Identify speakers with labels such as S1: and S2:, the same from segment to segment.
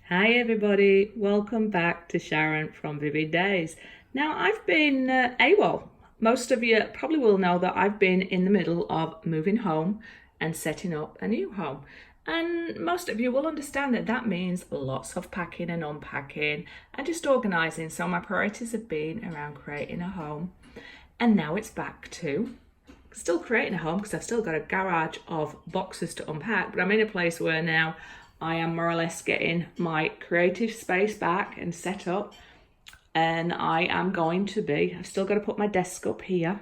S1: Hi everybody, welcome back to Sharon from Vivid Days. Now I've been AWOL. Most of you probably will know that I've been in the middle of moving home and setting up a new home. And most of you will understand that that means lots of packing and unpacking and just organising. So my priorities have been around creating a home. And now it's back to still creating a home because I've still got a garage of boxes to unpack, but I'm in a place where now I am more or less getting my creative space back and set up, and I've still got to put my desk up here,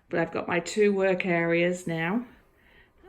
S1: but I've got my two work areas now,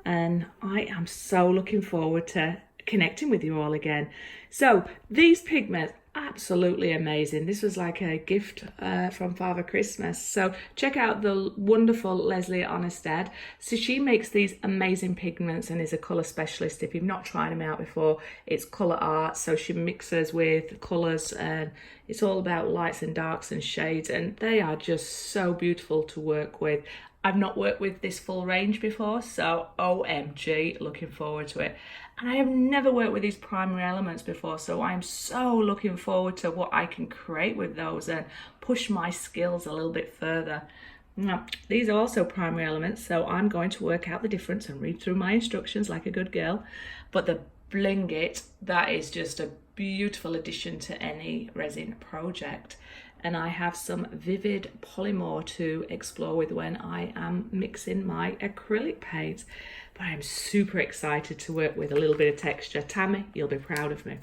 S1: and I am so looking forward to connecting with you all again. So these pigments, absolutely amazing. This was like a gift from Father Christmas. So check out the wonderful Leslie Ohnstad. So she makes these amazing pigments and is a colour specialist. If you've not tried them out before, it's colour art. So she mixes with colours and it's all about lights and darks and shades, and they are just so beautiful to work with. I've not worked with this full range before, so OMG, looking forward to it. And I have never worked with these primary elements before, so I'm so looking forward to what I can create with those and push my skills a little bit further. Now, these are also primary elements, so I'm going to work out the difference and read through my instructions like a good girl. But the Bling It, that is just a beautiful addition to any resin project. And I have some vivid polymer to explore with when I am mixing my acrylic paints. But I'm super excited to work with a little bit of texture. Tammy, you'll be proud of me.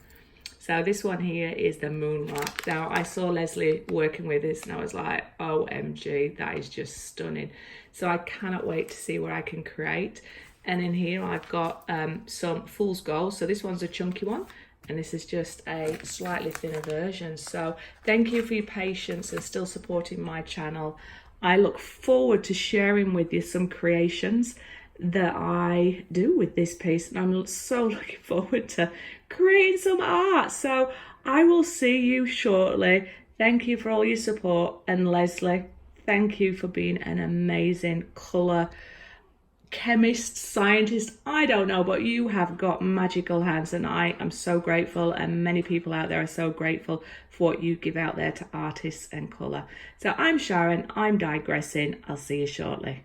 S1: So this one here is the Moonrock. Now I saw Leslie working with this and I was like, OMG, that is just stunning. So I cannot wait to see what I can create. And in here I've got some Fool's Gold. So this one's a chunky one, and this is just a slightly thinner version. So thank you for your patience and still supporting my channel. I look forward to sharing with you some creations that I do with this piece, and I'm so looking forward to creating some art. So I will see you shortly. Thank you for all your support, and Leslie, thank you for being an amazing colour chemist, scientist, I don't know, but you have got magical hands, and I am so grateful, and many people out there are so grateful for what you give out there to artists and colour. So I'm Sharon, I'm digressing. I'll see you shortly.